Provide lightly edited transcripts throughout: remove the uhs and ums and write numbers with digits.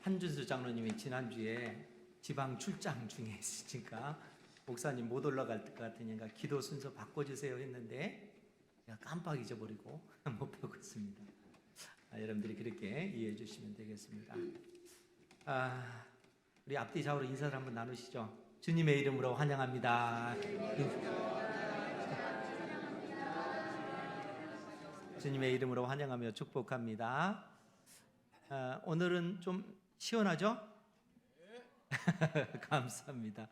한준수 장로님이 지난주에 지방 출장 중에 있으니까 목사님 못 올라갈 것 같으니까 기도 순서 바꿔주세요 했는데 제가 깜빡 잊어버리고 못 바꿨습니다. 여러분들이 그렇게 이해해 주시면 되겠습니다. 우리 앞뒤 좌우로 인사를 한번 나누시죠. 주님의 이름으로 환영합니다. 주님의 이름으로 환영하며 축복합니다. 오늘은 좀 시원하죠? 감사합니다.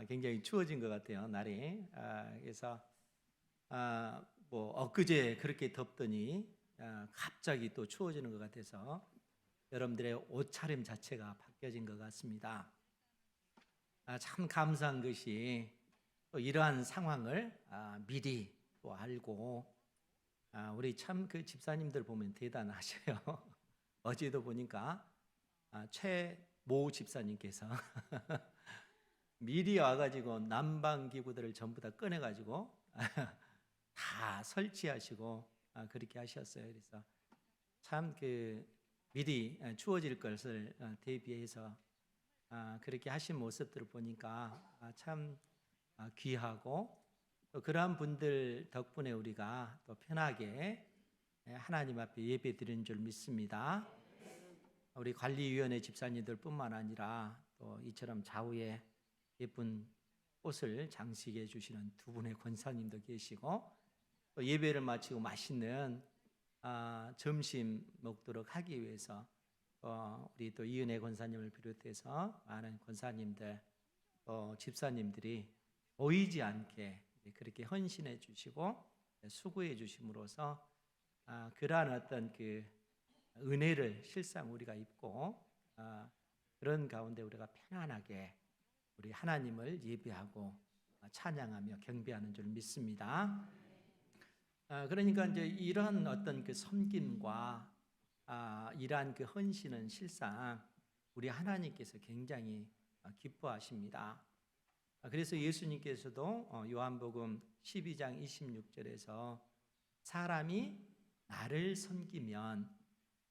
굉장히 추워진 것 같아요, 날이. 그래서 뭐 엊그제 그렇게 덥더니 갑자기 또 추워지는 것 같아서 여러분들의 옷차림 자체가 바뀌어진 것 같습니다. 참 감사한 것이 또 이러한 상황을 미리 또 알고 우리 참 그 집사님들 보면 대단하셔요. 어제도 보니까 최모 집사님께서 미리 와가지고 난방기구들을 전부 다 꺼내가지고 다 설치하시고 그렇게 하셨어요. 그래서 참 그 미리 추워질 것을 대비해서 그렇게 하신 모습들을 보니까 참 귀하고 또 그러한 분들 덕분에 우리가 또 편하게 하나님 앞에 예배 드리는 줄 믿습니다. 우리 관리위원회 집사님들 뿐만 아니라 또 이처럼 좌우에 예쁜 꽃을 장식해 주시는 두 분의 권사님도 계시고 또 예배를 마치고 맛있는 점심 먹도록 하기 위해서 우리 또 이은혜 권사님을 비롯해서 많은 권사님들 또 집사님들이 보이지 않게 그렇게 헌신해 주시고 수고해 주심으로써 그러한 어떤 그 은혜를 실상 우리가 입고 그런 가운데 우리가 편안하게 우리 하나님을 예배하고 찬양하며 경배하는 줄 믿습니다. 그러니까 이제 이런 어떤 그 섬김과 이러한 그 헌신은 실상 우리 하나님께서 굉장히 기뻐하십니다. 그래서 예수님께서도 요한복음 12장 26절에서 사람이 나를 섬기면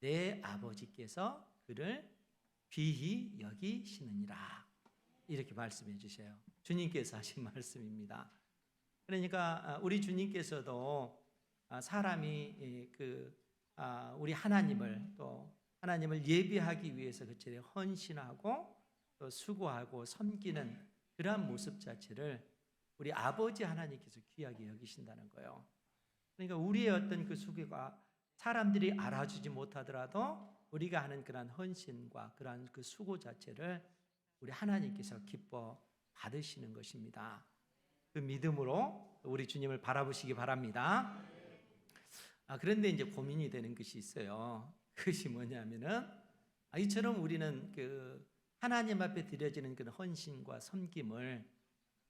내 아버지께서 그를 귀히 여기시느니라 이렇게 말씀해 주셔요. 주님께서 하신 말씀입니다. 그러니까 우리 주님께서도 사람이 우리 하나님을 또 하나님을 예배하기 위해서 그처럼 헌신하고 또 수고하고 섬기는 그러한 모습 자체를 우리 아버지 하나님께서 귀하게 여기신다는 거예요. 그러니까 우리의 어떤 그 수고가 사람들이 알아주지 못하더라도 우리가 하는 그러한 헌신과 그러한 그 수고 자체를 우리 하나님께서 기뻐 받으시는 것입니다. 그 믿음으로 우리 주님을 바라보시기 바랍니다. 그런데 이제 고민이 되는 것이 있어요. 그것이 뭐냐면은 이처럼 우리는 그 하나님 앞에 드려지는 그런 헌신과 섬김을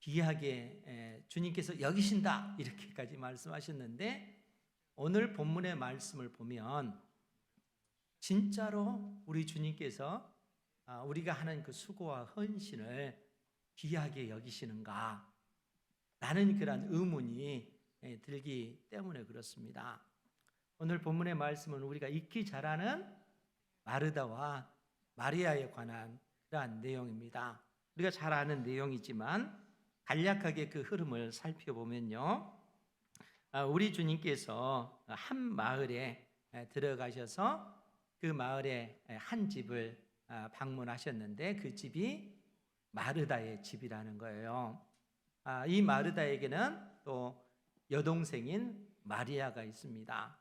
귀하게 주님께서 여기신다 이렇게까지 말씀하셨는데 오늘 본문의 말씀을 보면 진짜로 우리 주님께서 우리가 하는 그 수고와 헌신을 귀하게 여기시는가 라는 그런 의문이 들기 때문에 그렇습니다. 오늘 본문의 말씀은 우리가 익히 잘 아는 마르다와 마리아에 관한 그러한 내용입니다. 우리가 잘 아는 내용이지만 간략하게 그 흐름을 살펴보면요. 우리 주님께서 한 마을에 들어가셔서 그 마을에 한 집을 방문하셨는데 그 집이 마르다의 집이라는 거예요. 이 마르다에게는 또 여동생인 마리아가 있습니다.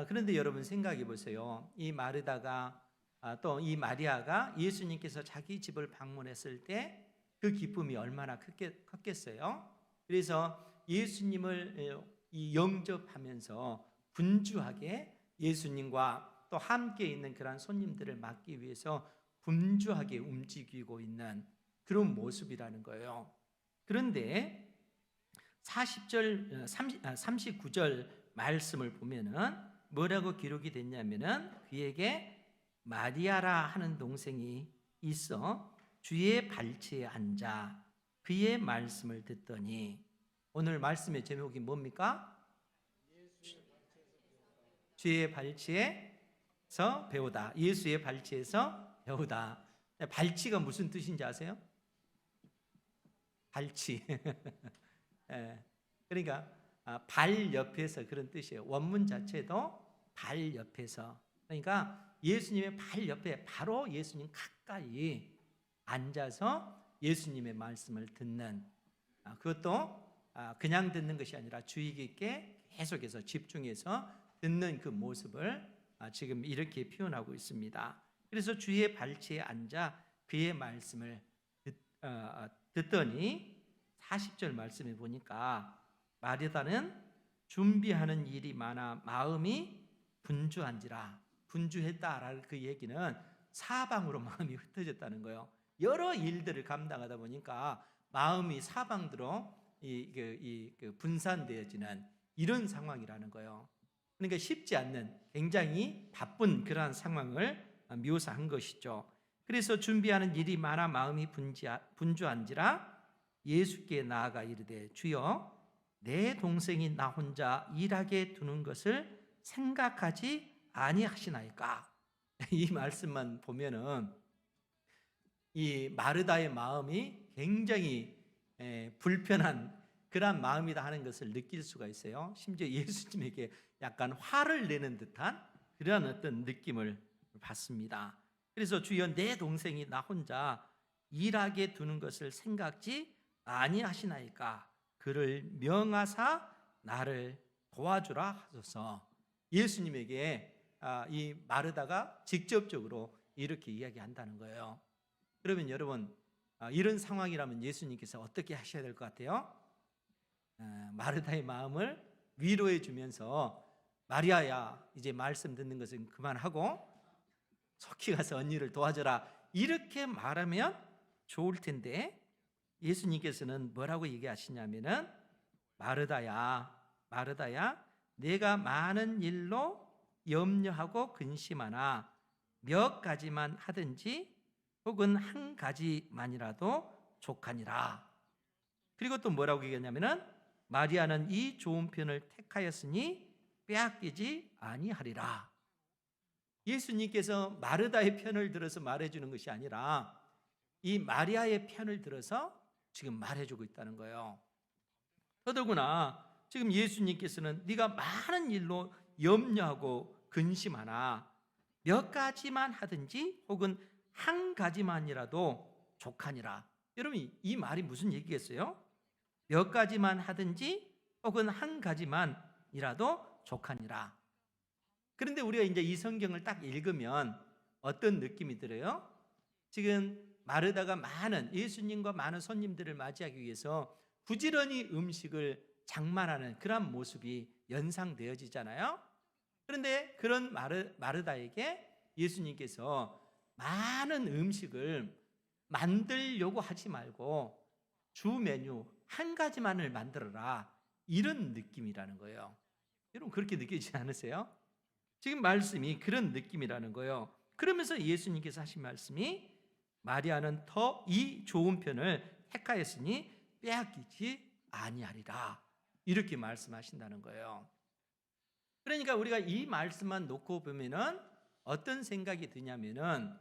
그런데 여러분 생각해 보세요. 이 마르다가 또 이 마리아가 예수님께서 자기 집을 방문했을 때 그 기쁨이 얼마나 컸겠어요. 그래서 예수님을 영접하면서 분주하게 예수님과 또 함께 있는 그런 손님들을 맞기 위해서 분주하게 움직이고 있는 그런 모습이라는 거예요. 그런데 39절 말씀을 보면은 뭐라고 기록이 됐냐면은 그에게 마리아라 하는 동생이 있어 주의 발치에 앉아 그의 말씀을 듣더니 오늘 말씀의 제목이 뭡니까? 주의 발치에서 배우다. 예수의 발치에서 배우다. 발치가 무슨 뜻인지 아세요? 발치. 예, 그러니까 발 옆에서 그런 뜻이에요. 원문 자체도 발 옆에서. 그러니까 예수님의 발 옆에 바로 예수님 가까이 앉아서 예수님의 말씀을 듣는, 그것도 그냥 듣는 것이 아니라 주의 깊게 계속해서 집중해서 듣는 그 모습을 지금 이렇게 표현하고 있습니다. 그래서 주의 발치에 앉아 그의 말씀을 듣더니 40절 말씀에 보니까 마르다는 준비하는 일이 많아 마음이 분주한지라. 분주했다라는 그 얘기는 사방으로 마음이 흩어졌다는 거예요. 여러 일들을 감당하다 보니까 마음이 사방으로 분산되어지는 이런 상황이라는 거예요. 그러니까 쉽지 않는 굉장히 바쁜 그러한 상황을 묘사한 것이죠. 그래서 준비하는 일이 많아 마음이 분주한지라 예수께 나아가 이르되 주여 내 동생이 나 혼자 일하게 두는 것을 생각하지 아니하시나이까. 이 말씀만 보면은 이 마르다의 마음이 굉장히 불편한 그러한 마음이다 하는 것을 느낄 수가 있어요. 심지어 예수님에게 약간 화를 내는 듯한 그러한 어떤 느낌을 받습니다. 그래서 주여 내 동생이 나 혼자 일하게 두는 것을 생각지 아니하시나이까. 그를 명하사 나를 도와주라 하소서. 예수님에게 이 마르다가 직접적으로 이렇게 이야기한다는 거예요. 그러면 여러분, 이런 상황이라면 예수님께서 어떻게 하셔야 될 것 같아요? 마르다의 마음을 위로해 주면서 마리아야 이제 말씀 듣는 것은 그만하고 속히 가서 언니를 도와줘라, 이렇게 말하면 좋을 텐데 예수님께서는 뭐라고 얘기하시냐면은 마르다야 내가 많은 일로 염려하고 근심하나 몇 가지만 하든지 혹은 한 가지만이라도 족하니라. 그리고 또 뭐라고 얘기했냐면은 마리아는 이 좋은 편을 택하였으니 빼앗기지 아니하리라. 예수님께서 마르다의 편을 들어서 말해주는 것이 아니라 이 마리아의 편을 들어서 지금 말해주고 있다는 거예요. 더더구나 지금 예수님께서는 네가 많은 일로 염려하고 근심하나 몇 가지만 하든지 혹은 한 가지만이라도 족하니라. 여러분, 이 말이 무슨 얘기겠어요? 몇 가지만 하든지 혹은 한 가지만이라도 족하니라. 그런데 우리가 이제 이 성경을 딱 읽으면 어떤 느낌이 들어요? 지금 마르다가 예수님과 많은 손님들을 맞이하기 위해서 부지런히 음식을 장만하는 그런 모습이 연상되어지잖아요. 그런데 그런 마르다에게 예수님께서 많은 음식을 만들려고 하지 말고 주 메뉴 한 가지만을 만들어라, 이런 느낌이라는 거예요. 여러분, 그렇게 느끼지 않으세요? 지금 말씀이 그런 느낌이라는 거예요. 그러면서 예수님께서 하신 말씀이 마리아는 더 이 좋은 편을 택하였으니 빼앗기지 아니하리라, 이렇게 말씀하신다는 거예요. 그러니까 우리가 이 말씀만 놓고 보면은 어떤 생각이 드냐면은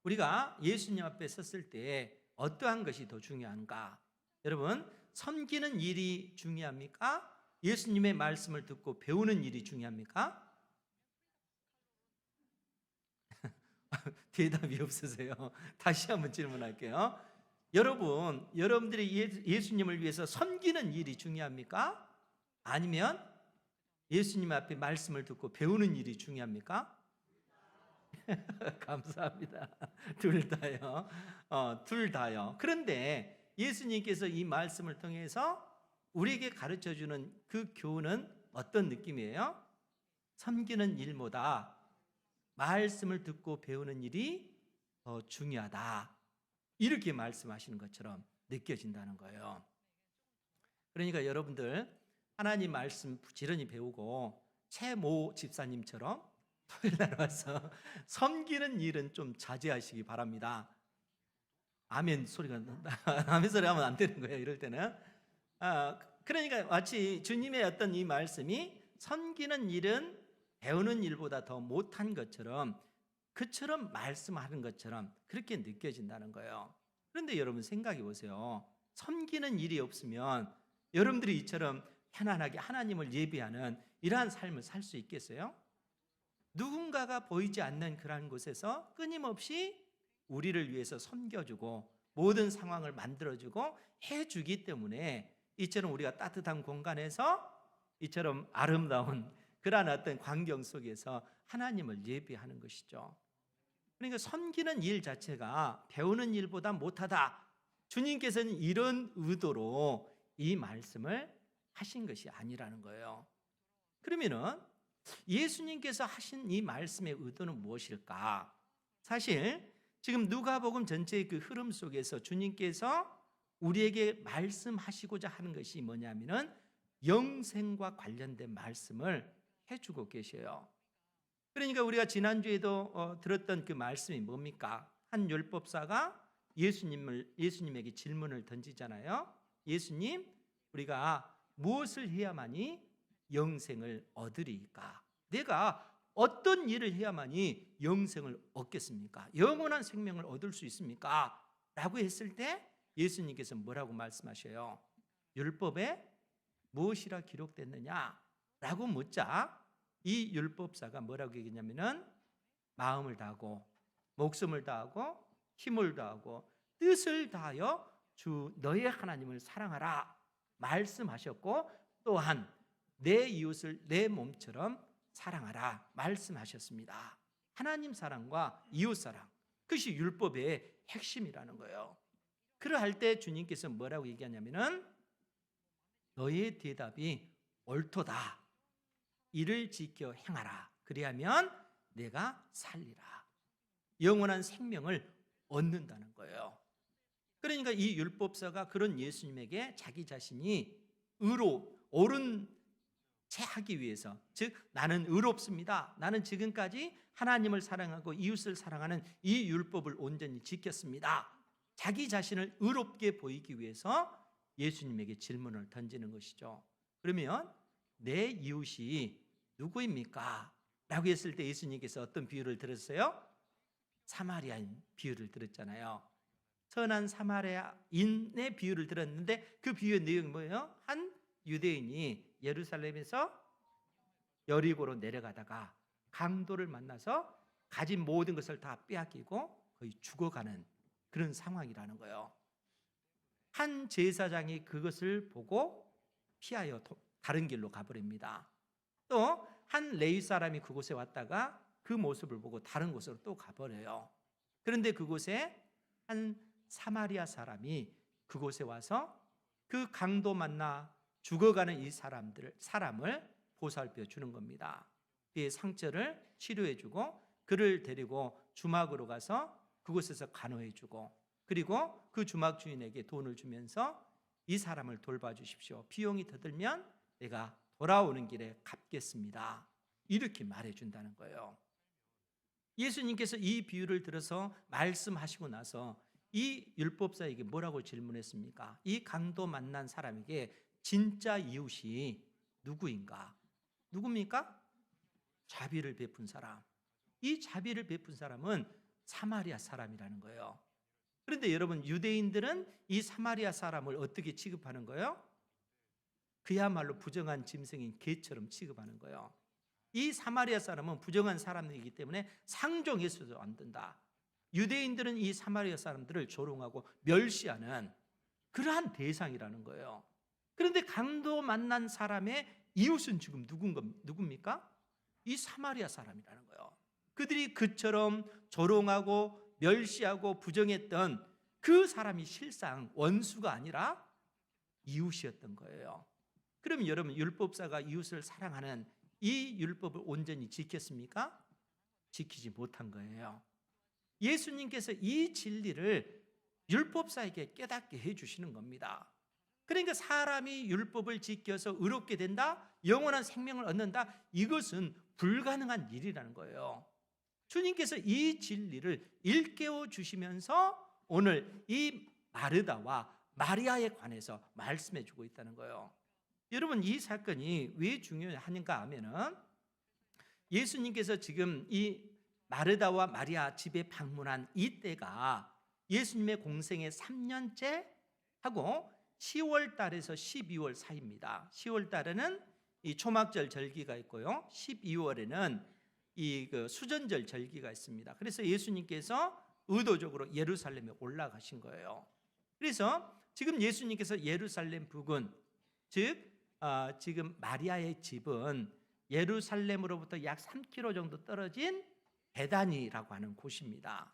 우리가 예수님 앞에 섰을 때 어떠한 것이 더 중요한가? 여러분, 섬기는 일이 중요합니까? 예수님의 말씀을 듣고 배우는 일이 중요합니까? 대답이 없으세요. 다시 한번 질문할게요. 여러분들이 예수님을 위해서 섬기는 일이 중요합니까? 아니면 예수님 앞에 말씀을 듣고 배우는 일이 중요합니까? 감사합니다. 둘 다요. 둘 다요. 그런데 예수님께서 이 말씀을 통해서 우리에게 가르쳐 주는 그 교훈은 어떤 느낌이에요? 섬기는 일보다 말씀을 듣고 배우는 일이 더 중요하다, 이렇게 말씀하시는 것처럼 느껴진다는 거예요. 그러니까 여러분들 하나님 말씀 부지런히 배우고 최모 집사님처럼 토요일 날 와서 섬기는 일은 좀 자제하시기 바랍니다. 아멘 소리가 아멘 소리 하면 안 되는 거예요, 이럴 때는. 그러니까 마치 주님의 어떤 이 말씀이 섬기는 일은 배우는 일보다 더 못한 것처럼 그처럼 말씀하는 것처럼 그렇게 느껴진다는 거예요. 그런데 여러분 생각해 보세요. 섬기는 일이 없으면 여러분들이 이처럼 편안하게 하나님을 예배하는 이러한 삶을 살 수 있겠어요? 누군가가 보이지 않는 그러한 곳에서 끊임없이 우리를 위해서 섬겨주고 모든 상황을 만들어주고 해주기 때문에 이처럼 우리가 따뜻한 공간에서 이처럼 아름다운 그러한 어떤 광경 속에서 하나님을 예배하는 것이죠. 그러니까 섬기는 일 자체가 배우는 일보다 못하다. 주님께서는 이런 의도로 이 말씀을 하신 것이 아니라는 거예요. 그러면은 예수님께서 하신 이 말씀의 의도는 무엇일까? 사실 지금 누가복음 전체의 그 흐름 속에서 주님께서 우리에게 말씀하시고자 하는 것이 뭐냐면은 영생과 관련된 말씀을 해주고 계셔요. 그러니까 우리가 지난주에도 들었던 그 말씀이 뭡니까? 한 율법사가 예수님에게 질문을 던지잖아요. 예수님, 우리가 무엇을 해야만이 영생을 얻으리까? 내가 어떤 일을 해야만이 영생을 얻겠습니까? 영원한 생명을 얻을 수 있습니까? 라고 했을 때 예수님께서 뭐라고 말씀하셔요? 율법에 무엇이라 기록됐느냐? 라고 묻자 이 율법사가 뭐라고 얘기했냐면은 마음을 다하고 목숨을 다하고 힘을 다하고 뜻을 다하여 주 너의 하나님을 사랑하라 말씀하셨고 또한 내 이웃을 내 몸처럼 사랑하라 말씀하셨습니다. 하나님 사랑과 이웃 사랑, 그것이 율법의 핵심이라는 거예요. 그러할 때 주님께서 뭐라고 얘기하냐면은 너의 대답이 옳도다. 이를 지켜 행하라. 그리하면 내가 살리라. 영원한 생명을 얻는다는 거예요. 그러니까 이 율법사가 그런 예수님에게 자기 자신이 옳은 채 하기 위해서, 즉 나는 의롭습니다. 나는 지금까지 하나님을 사랑하고 이웃을 사랑하는 이 율법을 온전히 지켰습니다. 자기 자신을 의롭게 보이기 위해서 예수님에게 질문을 던지는 것이죠. 그러면 내 이웃이 누구입니까? 라고 했을 때 예수님께서 어떤 비유를 들었어요? 사마리아인 비유를 들었잖아요. 선한 사마리아인의 비유를 들었는데 그 비유의 내용이 뭐예요? 한 유대인이 예루살렘에서 여리고로 내려가다가 강도를 만나서 가진 모든 것을 다 빼앗기고 거의 죽어가는 그런 상황이라는 거예요. 한 제사장이 그것을 보고 피하여 다른 길로 가버립니다. 또 한 레위 사람이 그곳에 왔다가 그 모습을 보고 다른 곳으로 또 가버려요. 그런데 그곳에 한 사마리아 사람이 그곳에 와서 그 강도 만나 죽어가는 이 사람을 보살펴 주는 겁니다. 그의 상처를 치료해 주고 그를 데리고 주막으로 가서 그곳에서 간호해 주고 그리고 그 주막 주인에게 돈을 주면서 이 사람을 돌봐주십시오. 비용이 더 들면 내가 돌아오는 길에 갚겠습니다. 이렇게 말해준다는 거예요. 예수님께서 이 비유를 들어서 말씀하시고 나서 이 율법사에게 뭐라고 질문했습니까? 이 강도 만난 사람에게 진짜 이웃이 누구인가? 누굽니까? 자비를 베푼 사람. 이 자비를 베푼 사람은 사마리아 사람이라는 거예요. 그런데 여러분, 유대인들은 이 사마리아 사람을 어떻게 취급하는 거예요? 그야말로 부정한 짐승인 개처럼 취급하는 거예요. 이 사마리아 사람은 부정한 사람이기 때문에 상종해서도 안 된다. 유대인들은 이 사마리아 사람들을 조롱하고 멸시하는 그러한 대상이라는 거예요. 그런데 강도 만난 사람의 이웃은 지금 누굽니까? 이 사마리아 사람이라는 거예요. 그들이 그처럼 조롱하고 멸시하고 부정했던 그 사람이 실상 원수가 아니라 이웃이었던 거예요. 그럼 여러분, 율법사가 이웃을 사랑하는 이 율법을 온전히 지켰습니까? 지키지 못한 거예요. 예수님께서 이 진리를 율법사에게 깨닫게 해주시는 겁니다. 그러니까 사람이 율법을 지켜서 의롭게 된다, 영원한 생명을 얻는다, 이것은 불가능한 일이라는 거예요. 주님께서 이 진리를 일깨워 주시면서 오늘 이 마르다와 마리아에 관해서 말씀해 주고 있다는 거예요. 여러분, 이 사건이 왜 중요한가 하면은 예수님께서 지금 이 마르다와 마리아 집에 방문한 이때가 예수님의 공생의 3년째 하고 10월 달에서 12월 사이입니다. 10월 달에는 이 초막절 절기가 있고요. 12월에는 이 수전절 절기가 있습니다. 그래서 예수님께서 의도적으로 예루살렘에 올라가신 거예요. 그래서 지금 예수님께서 예루살렘 부근, 즉 지금 마리아의 집은 예루살렘으로부터 약 3km 정도 떨어진 베다니라고 하는 곳입니다.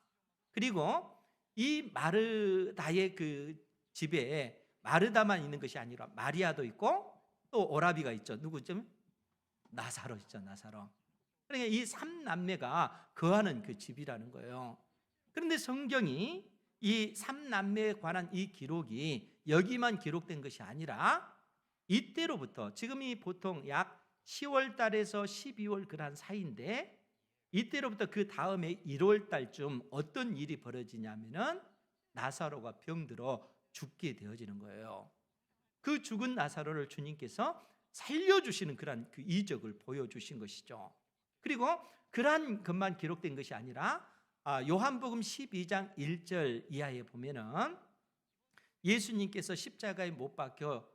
그리고 이 마르다의 그 집에 마르다만 있는 것이 아니라 마리아도 있고 또 오라비가 있죠. 누구죠? 나사로 있죠. 나사로. 그러니까 이 3남매가 거하는 그 집이라는 거예요. 그런데 성경이 이 3남매에 관한 이 기록이 여기만 기록된 것이 아니라 이때로부터, 지금이 보통 약 10월 달에서 12월 그런 사이인데, 이때로부터 그 다음에 1월 달쯤 어떤 일이 벌어지냐면은 나사로가 병들어 죽게 되어지는 거예요. 그 죽은 나사로를 주님께서 살려주시는 그런 그 이적을 보여주신 것이죠. 그리고 그러한 것만 기록된 것이 아니라 요한복음 12장 1절 이하에 보면은 예수님께서 십자가에 못 박혀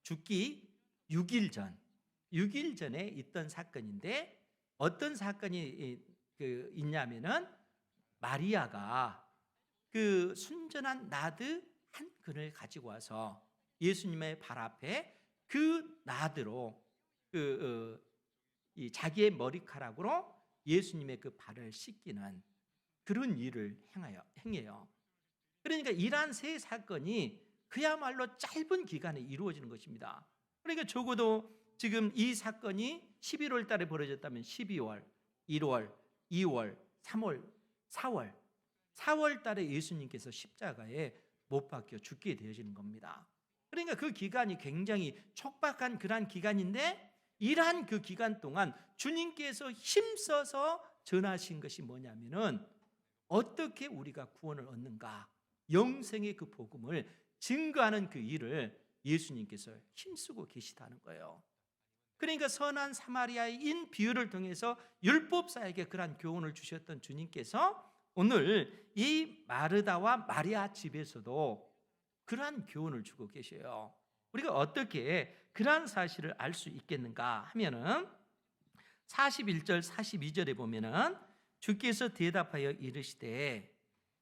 죽기 6일 전에 있던 사건인데, 어떤 사건이 있냐면은 마리아가 그 순전한 나드 한 근을 가지고 와서 예수님의 발 앞에 그 나드로 이 자기의 머리카락으로 예수님의 그 발을 씻기는 그런 일을 행해요. 그러니까 이러한 세 사건이 그야말로 짧은 기간에 이루어지는 것입니다. 그러니까 적어도 지금 이 사건이 11월 달에 벌어졌다면 12월, 1월, 2월, 3월, 4월 달에 예수님께서 십자가에 못 박혀 죽게 되어지는 겁니다. 그러니까 그 기간이 굉장히 촉박한 그러한 기간인데, 이러한 그 기간 동안 주님께서 힘써서 전하신 것이 뭐냐면은 어떻게 우리가 구원을 얻는가, 영생의 그 복음을 증거하는 그 일을 예수님께서 힘쓰고 계시다는 거예요. 그러니까 선한 사마리아인 비유를 통해서 율법사에게 그러한 교훈을 주셨던 주님께서 오늘 이 마르다와 마리아 집에서도 그러한 교훈을 주고 계셔요. 우리가 어떻게 그러한 사실을 알 수 있겠는가 하면은 41절 42절에 보면은 주께서 대답하여 이르시되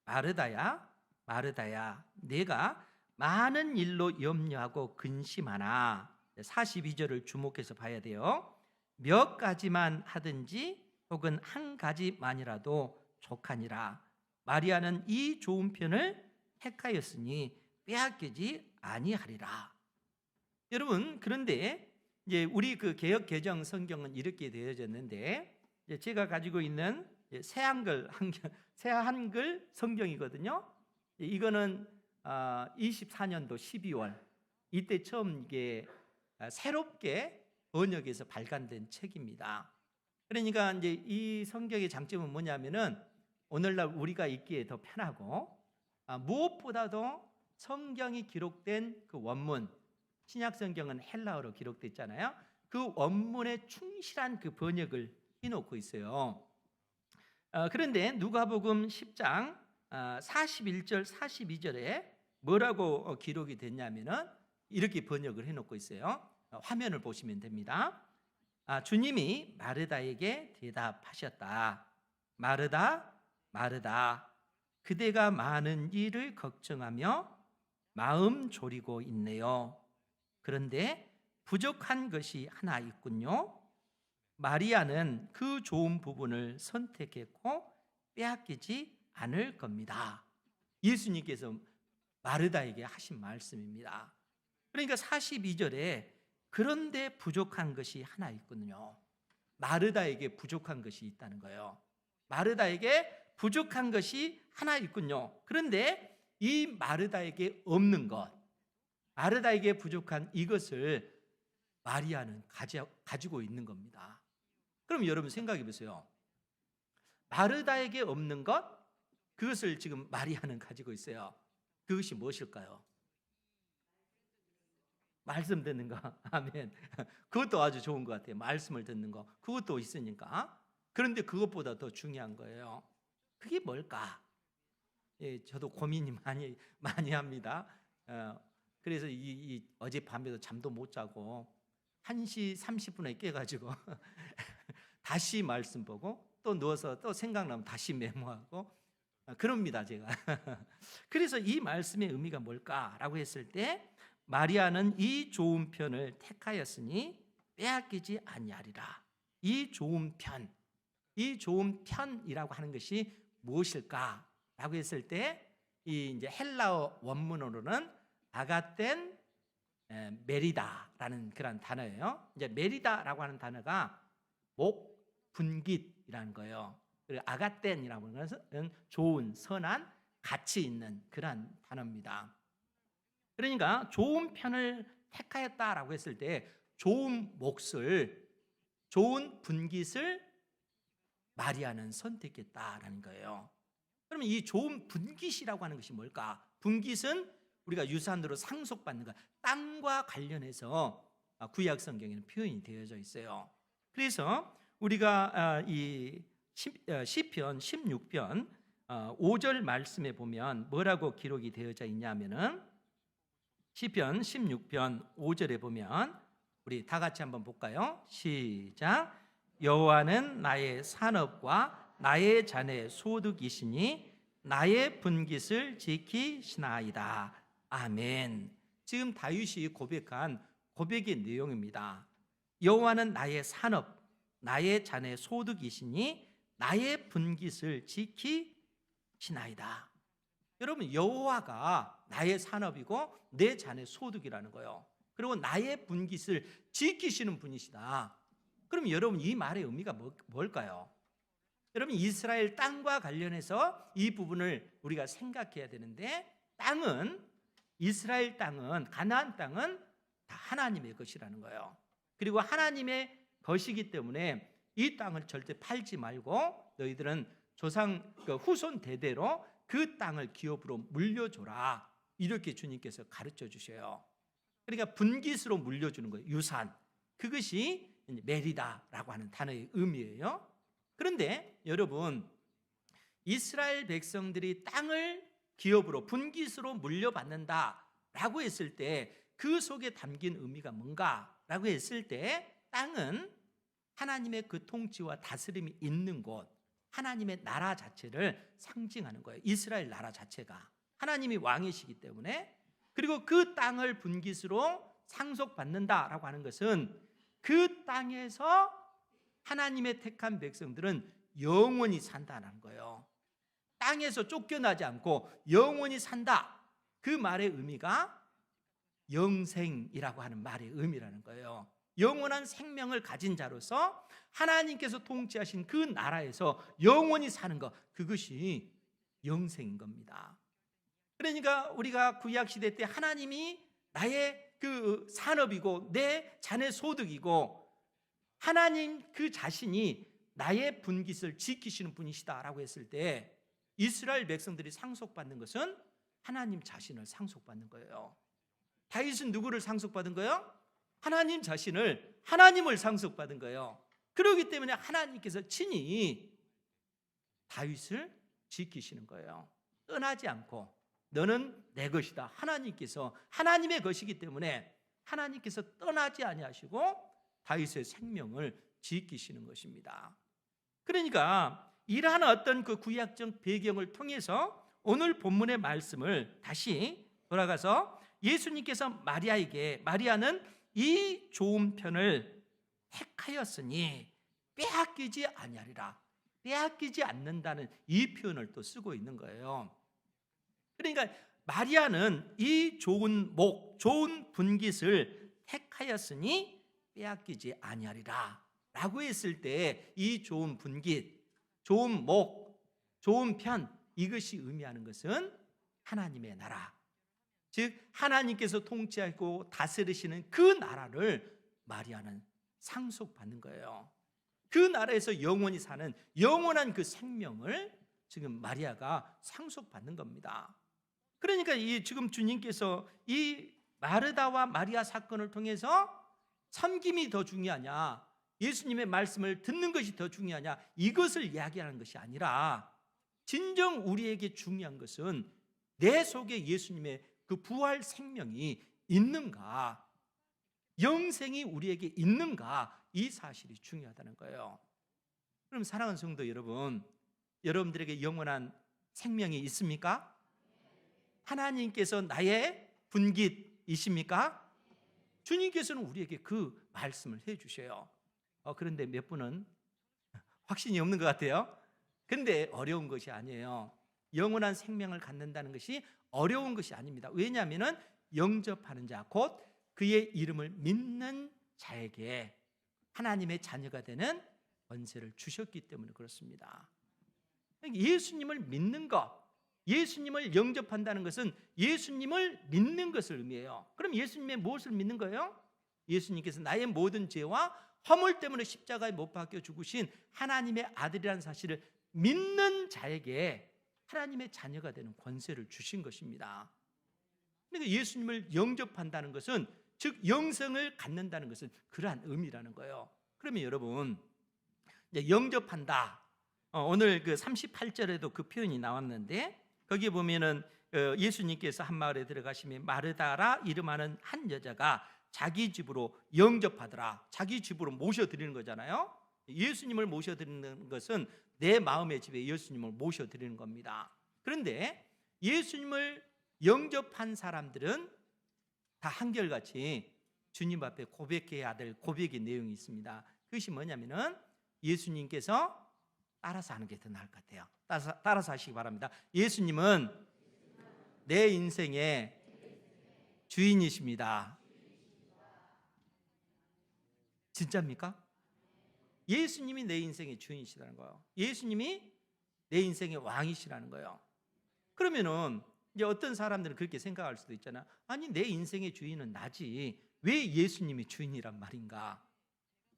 마르다야 마르다야 내가 많은 일로 염려하고 근심하나, 42절을 주목해서 봐야 돼요. 몇 가지만 하든지 혹은 한 가지만이라도 족하니라. 마리아는 이 좋은 편을 택하였으니 빼앗기지 아니하리라. 여러분, 그런데 이제 우리 그 개역 개정 성경은 이렇게 되어졌는데, 제가 가지고 있는 새 한글 성경이거든요. 이거는 24년도 12월 이때 처음 이게 새롭게 번역해서 발간된 책입니다. 그러니까 이제 이 성경의 장점은 뭐냐면은 오늘날 우리가 읽기에 더 편하고, 무엇보다도 성경이 기록된 그 원문, 신약 성경은 헬라어로 기록됐잖아요. 그 원문에 충실한 그 번역을 해놓고 있어요. 그런데 누가복음 10장 41절 42절에 뭐라고 기록이 됐냐면은 이렇게 번역을 해놓고 있어요. 화면을 보시면 됩니다. 주님이 마르다에게 대답하셨다. 마르다 마르다 그대가 많은 일을 걱정하며 마음 졸이고 있네요. 그런데 부족한 것이 하나 있군요. 마리아는 그 좋은 부분을 선택했고 빼앗기지 않을 겁니다. 예수님께서 마르다에게 하신 말씀입니다. 그러니까 42절에 그런데 부족한 것이 하나 있거든요. 마르다에게 부족한 것이 있다는 거예요. 마르다에게 부족한 것이 하나 있군요. 그런데 이 마르다에게 없는 것, 마르다에게 부족한 이것을 마리아는 가지고 있는 겁니다. 그럼 여러분 생각해 보세요. 마르다에게 없는 것, 그것을 지금 마리아는 가지고 있어요. 그것이 무엇일까요? 말씀 듣는 거. 아멘. 그것도 아주 좋은 것 같아요. 말씀을 듣는 거. 그것도 있으니까. 그런데 그것보다 더 중요한 거예요. 그게 뭘까? 예, 저도 고민이 많이 합니다. 그래서 어젯밤에도 잠도 못 자고 1시 30분에 깨가지고 다시 말씀 보고 또 누워서 또 생각나면 다시 메모하고 그럽니다, 제가. 그래서 이 말씀의 의미가 뭘까라고 했을 때, 마리아는 이 좋은 편을 택하였으니 빼앗기지 아니하리라. 이 좋은 편이라고 하는 것이 무엇일까라고 했을 때, 이 이제 헬라어 원문으로는 아가텐 메리다라는 그런 단어예요. 이제 메리다라고 하는 단어가 분깃이라는 거예요. 그리고 아가텐이라고 하는 것은 좋은, 선한, 가치 있는 그런 단어입니다. 그러니까 좋은 편을 택하였다라고 했을 때 좋은 몫을, 좋은 분깃을 마리아는 선택했다라는 거예요. 그러면 이 좋은 분깃이라고 하는 것이 뭘까? 분깃은 우리가 유산으로 상속받는 것, 땅과 관련해서 구약 성경에는 표현이 되어져 있어요. 그래서 우리가 이 시편 16편 5절 말씀에 보면 뭐라고 기록이 되어져 있냐면은, 시편 16편 5절에 보면 우리 다 같이 한번 볼까요? 시작. 여호와는 나의 산업과 나의 잔의 소득이시니 나의 분깃을 지키시나이다. 아멘. 지금 다윗이 고백한 고백의 내용입니다. 여호와는 나의 산업, 나의 잔의 소득이시니 나의 분깃을 지키시나이다. 여러분, 여호와가 나의 산업이고 내 잔의 소득이라는 거예요. 그리고 나의 분깃을 지키시는 분이시다. 그럼 여러분, 이 말의 의미가 뭘까요? 여러분, 이스라엘 땅과 관련해서 이 부분을 우리가 생각해야 되는데, 이스라엘 땅은, 가나안 땅은 다 하나님의 것이라는 거예요. 그리고 하나님의 것이기 때문에 이 땅을 절대 팔지 말고 너희들은 조상 후손 대대로 그 땅을 기업으로 물려줘라, 이렇게 주님께서 가르쳐 주셔요. 그러니까 분깃으로 물려주는 거예요. 유산. 그것이 메리다라고 하는 단어의 의미예요. 그런데 여러분, 이스라엘 백성들이 땅을 기업으로, 분깃으로 물려받는다라고 했을 때 그 속에 담긴 의미가 뭔가라고 했을 때, 땅은 하나님의 그 통치와 다스림이 있는 곳, 하나님의 나라 자체를 상징하는 거예요. 이스라엘 나라 자체가 하나님이 왕이시기 때문에. 그리고 그 땅을 분깃으로 상속받는다라고 하는 것은 그 땅에서 하나님의 택한 백성들은 영원히 산다는 거예요. 땅에서 쫓겨나지 않고 영원히 산다. 그 말의 의미가 영생이라고 하는 말의 의미라는 거예요. 영원한 생명을 가진 자로서 하나님께서 통치하신 그 나라에서 영원히 사는 것, 그것이 영생인 겁니다. 그러니까 우리가 구약 시대 때 하나님이 나의 그 산업이고 내 자녀 소득이고 하나님 그 자신이 나의 분깃을 지키시는 분이시다라고 했을 때, 이스라엘 백성들이 상속받는 것은 하나님 자신을 상속받는 거예요. 다윗은 누구를 상속받은 거예요? 하나님 자신을, 하나님을 상속받은 거예요. 그렇기 때문에 하나님께서 친히 다윗을 지키시는 거예요. 떠나지 않고 너는 내 것이다. 하나님께서, 하나님의 것이기 때문에 하나님께서 떠나지 아니하시고 다윗의 생명을 지키시는 것입니다. 그러니까 이러한 어떤 그 구약적 배경을 통해서 오늘 본문의 말씀을 다시 돌아가서 예수님께서 마리아는 이 좋은 편을 택하였으니 빼앗기지 아니하리라, 빼앗기지 않는다는 이 표현을 또 쓰고 있는 거예요. 그러니까 마리아는 이 좋은 좋은 분깃을 택하였으니 빼앗기지 아니하리라 라고 했을 때, 이 좋은 분깃, 좋은 좋은 편, 이것이 의미하는 것은 하나님의 나라, 즉 하나님께서 통치하고 다스리시는 그 나라를 마리아는 상속받는 거예요. 그 나라에서 영원히 사는 영원한 그 생명을 지금 마리아가 상속받는 겁니다. 그러니까 지금 주님께서 이 마르다와 마리아 사건을 통해서 섬김이 더 중요하냐, 예수님의 말씀을 듣는 것이 더 중요하냐, 이것을 이야기하는 것이 아니라 진정 우리에게 중요한 것은 내 속에 예수님의 그 부활 생명이 있는가, 영생이 우리에게 있는가, 이 사실이 중요하다는 거예요. 그럼 사랑하는 성도 여러분, 여러분들에게 영원한 생명이 있습니까? 하나님께서 나의 분깃이십니까? 주님께서는 우리에게 그 말씀을 해주셔요. 그런데 몇 분은 확신이 없는 것 같아요. 그런데 어려운 것이 아니에요. 영원한 생명을 갖는다는 것이 어려운 것이 아닙니다. 왜냐하면 영접하는 자, 곧 그의 이름을 믿는 자에게 하나님의 자녀가 되는 권세를 주셨기 때문에 그렇습니다. 예수님을 믿는 것, 예수님을 영접한다는 것은 예수님을 믿는 것을 의미해요. 그럼 예수님의 무엇을 믿는 거예요? 예수님께서 나의 모든 죄와 허물 때문에 십자가에 못 박혀 죽으신 하나님의 아들이라는 사실을 믿는 자에게 하나님의 자녀가 되는 권세를 주신 것입니다. 그러니까 예수님을 영접한다는 것은, 즉 영생을 갖는다는 것은 그러한 의미라는 거예요. 그러면 여러분, 이제 영접한다, 오늘 그 38절에도 그 표현이 나왔는데, 거기에 보면은 예수님께서 한 마을에 들어가시면 마르다라 이름하는 한 여자가 자기 집으로 영접하더라. 자기 집으로 모셔드리는 거잖아요. 예수님을 모셔드리는 것은 내 마음의 집에 예수님을 모셔드리는 겁니다. 그런데 예수님을 영접한 사람들은 다 한결같이 주님 앞에 고백해야 될 고백의 내용이 있습니다. 그것이 뭐냐면은 예수님께서 따라서 하는 게 더 나을 것 같아요. 따라서 하시기 바랍니다. 예수님은 내 인생의 주인이십니다. 진짜입니까? 예수님이 내 인생의 주인이시라는 거예요. 예수님이 내 인생의 왕이시라는 거예요. 그러면은 이제 어떤 사람들은 그렇게 생각할 수도 있잖아. 아니, 내 인생의 주인은 나지, 왜 예수님이 주인이란 말인가?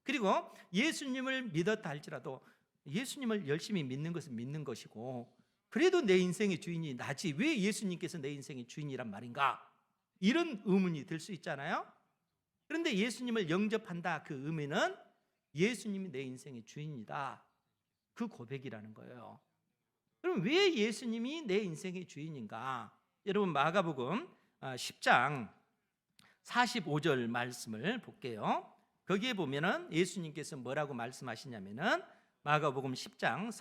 그리고 예수님을 믿었다 할지라도 예수님을 열심히 믿는 것은 믿는 것이고, 그래도 내 인생의 주인이 나지, 왜 예수님께서 내 인생의 주인이란 말인가? 이런 의문이 들 수 있잖아요. 그런데 예수님을 영접한다, 그 의미는 예수님이 내 인생의 주인이다, 그 고백이라는 거예요. 그럼 왜 예수님이 내 인생의 주인인가? 여러분, 마가복음 10장 45절 말씀을 볼게요. 거기에 보면은 예수님께서 뭐라고 말씀하시냐면은 마가복음 10장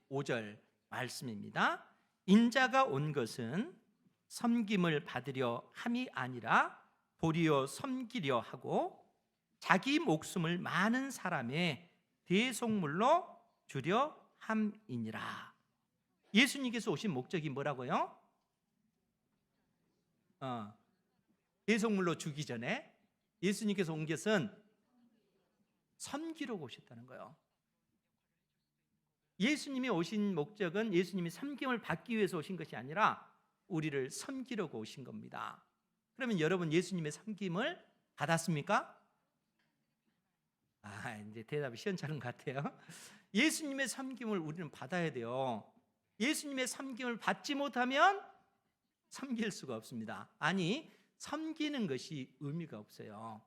45절 말씀입니다. 인자가 온 것은 섬김을 받으려 함이 아니라 도리어 섬기려 하고 자기 목숨을 많은 사람의 대속물로 주려 함이니라. 예수님께서 오신 목적이 뭐라고요? 대속물로 주기 전에 예수님께서 온 것은 섬기려고 오셨다는 거예요. 예수님이 오신 목적은 예수님이 섬김을 받기 위해서 오신 것이 아니라 우리를 섬기려고 오신 겁니다. 그러면 여러분, 예수님의 섬김을 받았습니까? 이제 대답이 시원찮은 것 같아요. 예수님의 섬김을 우리는 받아야 돼요. 예수님의 섬김을 받지 못하면 섬길 수가 없습니다. 아니, 섬기는 것이 의미가 없어요.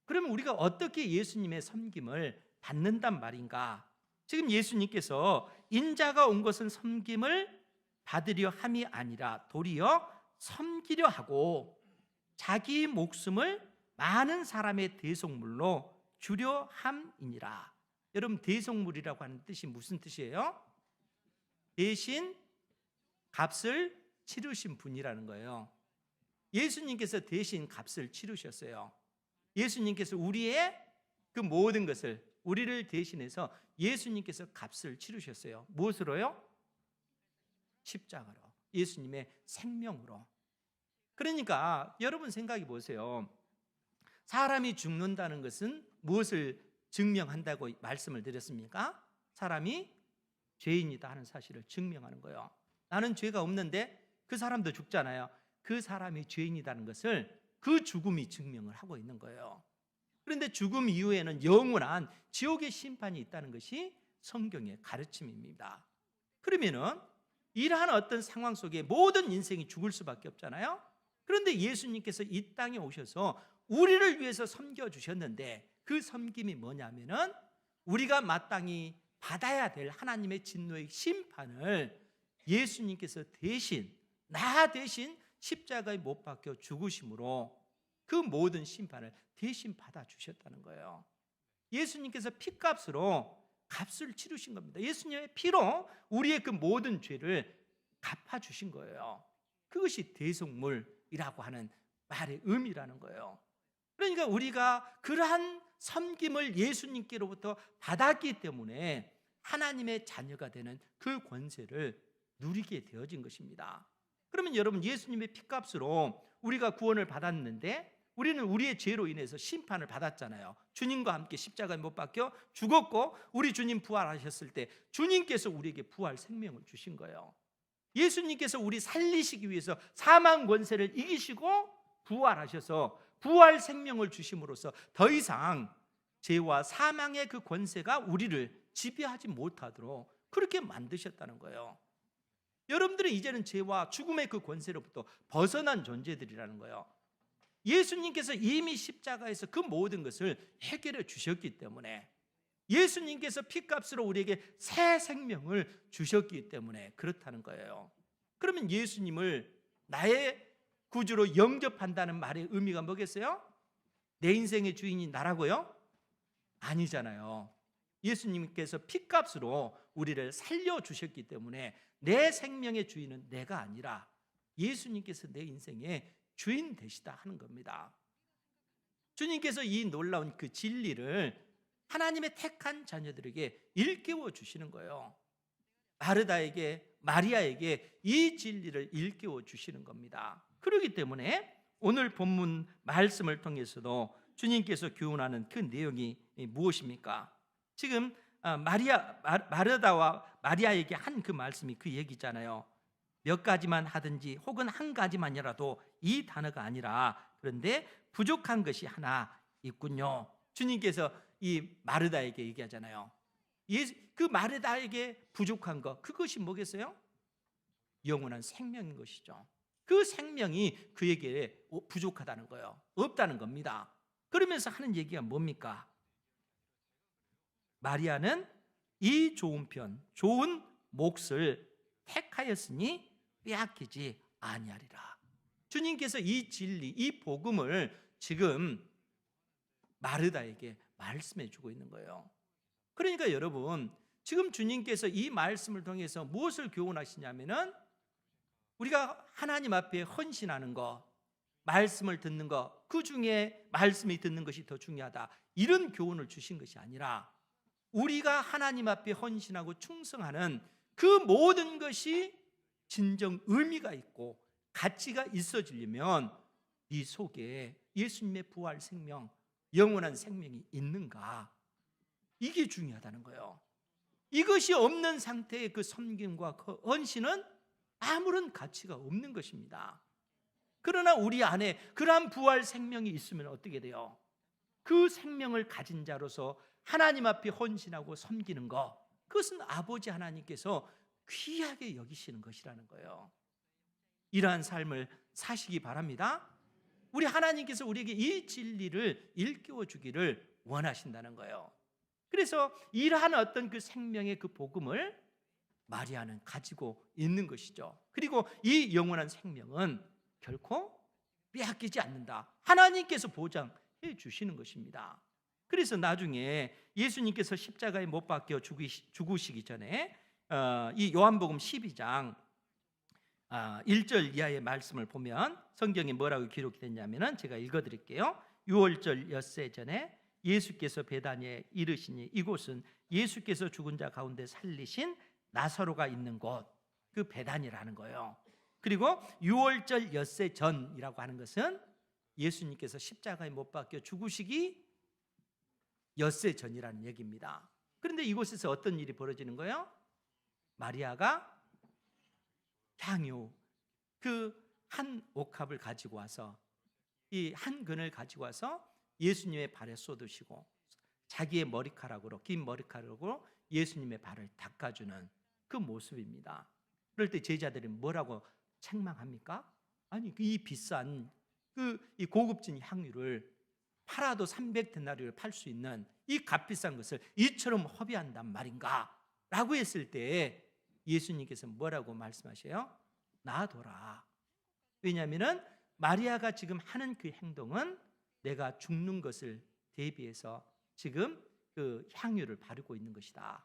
그러면 우리가 어떻게 예수님의 섬김을 받는단 말인가? 지금 예수님께서 인자가 온 것은 섬김을 받으려 함이 아니라 도리어 섬기려 하고 자기 목숨을 많은 사람의 대속물로 주려 함이니라. 여러분, 대속물이라고 하는 뜻이 무슨 뜻이에요? 대신 값을 치르신 분이라는 거예요. 예수님께서 대신 값을 치르셨어요. 예수님께서 우리의 그 모든 것을, 우리를 대신해서 예수님께서 값을 치르셨어요. 무엇으로요? 십자가로, 예수님의 생명으로. 그러니까 여러분 생각해 보세요. 사람이 죽는다는 것은 무엇을 증명한다고 말씀을 드렸습니까? 사람이 죄인이다 하는 사실을 증명하는 거예요. 나는 죄가 없는데 그 사람도 죽잖아요. 그 사람이 죄인이라는 것을 그 죽음이 증명을 하고 있는 거예요. 그런데 죽음 이후에는 영원한 지옥의 심판이 있다는 것이 성경의 가르침입니다. 그러면은 이러한 어떤 상황 속에 모든 인생이 죽을 수밖에 없잖아요. 그런데 예수님께서 이 땅에 오셔서 우리를 위해서 섬겨주셨는데 그 섬김이 뭐냐면은 우리가 마땅히 받아야 될 하나님의 진노의 심판을 예수님께서 대신, 나 대신 십자가에 못 박혀 죽으심으로 그 모든 심판을 대신 받아주셨다는 거예요. 예수님께서 피값으로 값을 치르신 겁니다. 예수님의 피로 우리의 그 모든 죄를 갚아주신 거예요. 그것이 대속물이라고 하는 말의 의미라는 거예요. 그러니까 우리가 그러한 섬김을 예수님께로부터 받았기 때문에 하나님의 자녀가 되는 그 권세를 누리게 되어진 것입니다. 그러면 여러분, 예수님의 피값으로 우리가 구원을 받았는데 우리는 우리의 죄로 인해서 심판을 받았잖아요. 주님과 함께 십자가에 못 박혀 죽었고, 우리 주님 부활하셨을 때 주님께서 우리에게 부활 생명을 주신 거예요. 예수님께서 우리 살리시기 위해서 사망 권세를 이기시고 부활하셔서 부활 생명을 주심으로써 더 이상 죄와 사망의 그 권세가 우리를 지배하지 못하도록 그렇게 만드셨다는 거예요. 여러분들은 이제는 죄와 죽음의 그 권세로부터 벗어난 존재들이라는 거예요. 예수님께서 이미 십자가에서 그 모든 것을 해결해 주셨기 때문에, 예수님께서 피값으로 우리에게 새 생명을 주셨기 때문에 그렇다는 거예요. 그러면 예수님을 나의 구주로 영접한다는 말의 의미가 뭐겠어요? 내 인생의 주인이 나라고요? 아니잖아요. 예수님께서 피값으로 우리를 살려주셨기 때문에 내 생명의 주인은 내가 아니라 예수님께서 내 인생의 주인 되시다 하는 겁니다. 주님께서 이 놀라운 그 진리를 하나님의 택한 자녀들에게 일깨워 주시는 거예요. 마리아에게 이 진리를 일깨워 주시는 겁니다. 그렇기 때문에 오늘 본문 말씀을 통해서도 주님께서 교훈하는 그 내용이 무엇입니까? 지금 마르다와 마리아에게 한 그 말씀이 그 얘기잖아요. 몇 가지만 하든지 혹은 한 가지만이라도, 이 단어가 아니라 그런데 부족한 것이 하나 있군요. 주님께서 이 마르다에게 얘기하잖아요. 그 마르다에게 부족한 것, 그것이 뭐겠어요? 영원한 생명인 것이죠. 그 생명이 그에게 부족하다는 거예요. 없다는 겁니다. 그러면서 하는 얘기가 뭡니까? 마리아는 이 좋은 좋은 몫을 택하였으니 빼앗기지 아니하리라. 주님께서 이 진리, 이 복음을 지금 마르다에게 말씀해 주고 있는 거예요. 그러니까 여러분, 지금 주님께서 이 말씀을 통해서 무엇을 교훈하시냐면은 우리가 하나님 앞에 헌신하는 것, 말씀을 듣는 것, 그 중에 말씀이 듣는 것이 더 중요하다, 이런 교훈을 주신 것이 아니라 우리가 하나님 앞에 헌신하고 충성하는 그 모든 것이 진정 의미가 있고 가치가 있어지려면 이 속에 예수님의 부활 생명, 영원한 생명이 있는가, 이게 중요하다는 거예요. 이것이 없는 상태의 그 섬김과 그 헌신은 아무런 가치가 없는 것입니다. 그러나 우리 안에 그러한 부활 생명이 있으면 어떻게 돼요? 그 생명을 가진 자로서 하나님 앞에 헌신하고 섬기는 것, 그것은 아버지 하나님께서 귀하게 여기시는 것이라는 거예요. 이러한 삶을 사시기 바랍니다. 우리 하나님께서 우리에게 이 진리를 일깨워 주기를 원하신다는 거예요. 그래서 이러한 어떤 그 생명의 그 복음을 마리아는 가지고 있는 것이죠. 그리고 이 영원한 생명은 결코 빼앗기지 않는다, 하나님께서 보장해 주시는 것입니다. 그래서 나중에 예수님께서 십자가에 못 박혀 죽으시기 전에 이 요한복음 12장 1절 이하의 말씀을 보면 성경에 뭐라고 기록이 됐냐면은, 제가 읽어드릴게요. 6월절 엿새 전에 예수께서 베다니에 이르시니 이곳은 예수께서 죽은 자 가운데 살리신 나사로가 있는 곳, 그 베다니라는 거예요. 그리고 6월절 엿새 전이라고 하는 것은 예수님께서 십자가에 못 박혀 죽으시기 엿새 전이라는 얘기입니다. 그런데 이곳에서 어떤 일이 벌어지는 거예요? 마리아가 향유, 그 한 옥합을 가지고 와서, 이 한 근을 가지고 와서 예수님의 발에 쏟으시고 자기의 머리카락으로, 긴 머리카락으로 예수님의 발을 닦아주는 그 모습입니다. 그럴 때 제자들이 뭐라고 책망합니까? 아니, 이 비싼 이 고급진 향유를 팔아도 300데나리온을 팔 수 있는 이 값비싼 것을 이처럼 허비한단 말인가? 라고 했을 때 예수님께서 뭐라고 말씀하셔요? 놔둬라. 왜냐하면 마리아가 지금 하는 그 행동은 내가 죽는 것을 대비해서 지금 그 향유를 바르고 있는 것이다.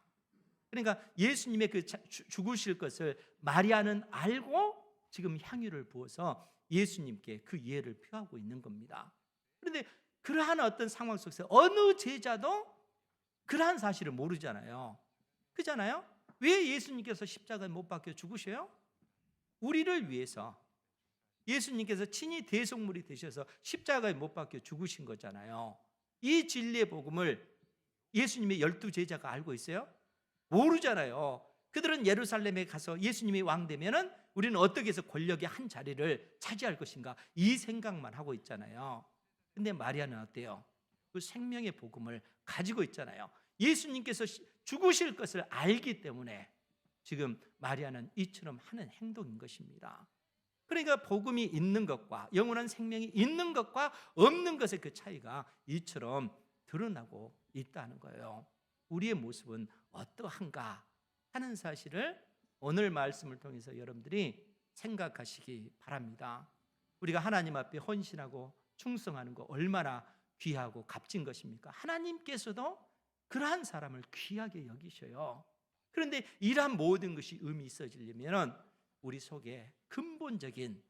그러니까 예수님의 그 죽으실 것을 마리아는 알고 지금 향유를 부어서 예수님께 그 이해를 표하고 있는 겁니다. 그런데 그러한 어떤 상황 속에서 어느 제자도 그러한 사실을 모르잖아요. 그잖아요? 왜 예수님께서 십자가에 못 박혀 죽으셔요? 우리를 위해서 예수님께서 친히 대속물이 되셔서 십자가에 못 박혀 죽으신 거잖아요. 이 진리의 복음을 예수님의 12제자가 알고 있어요? 모르잖아요. 그들은 예루살렘에 가서 예수님이 왕 되면은 우리는 어떻게 해서 권력의 한 자리를 차지할 것인가 이 생각만 하고 있잖아요. 근데 마리아는 어때요? 그 생명의 복음을 가지고 있잖아요. 예수님께서 죽으실 것을 알기 때문에 지금 마리아는 이처럼 하는 행동인 것입니다. 그러니까 복음이 있는 것과 영원한 생명이 있는 것과 없는 것의 그 차이가 이처럼 드러나고 있다는 거예요. 우리의 모습은 어떠한가 하는 사실을 오늘 말씀을 통해서 여러분들이 생각하시기 바랍니다. 우리가 하나님 앞에 헌신하고 충성하는 거 얼마나 귀하고 값진 것입니까? 하나님께서도 그러한 사람을 귀하게 여기셔요. 그런데 이러한 모든 것이 의미 있어지려면 우리 속에 근본적인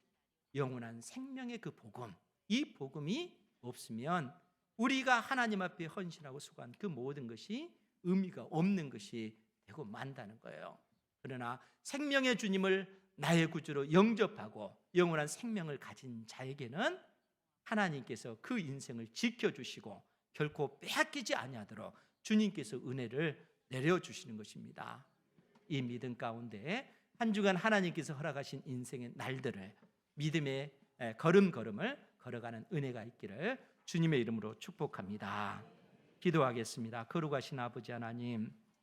영원한 생명의 그 복음, 이 복음이 없으면 우리가 하나님 앞에 헌신하고 수고한 그 모든 것이 의미가 없는 것이 되고 만다는 거예요. 그러나 생명의 주님을 나의 구주로 영접하고 영원한 생명을 가진 자에게는 하나님께서 그 인생을 지켜주시고 결코 빼앗기지 아니하도록 주님께서 은혜를 내려주시는 것입니다. 이 믿음 가운데 한 주간 하나님께서 허락하신 인생의 날들을 믿음의 걸음걸음을 걸어가는 은혜가 있기를 주님의 이름으로 축복합니다. 기도하겠습니다. 거룩하신 아버지 하나님,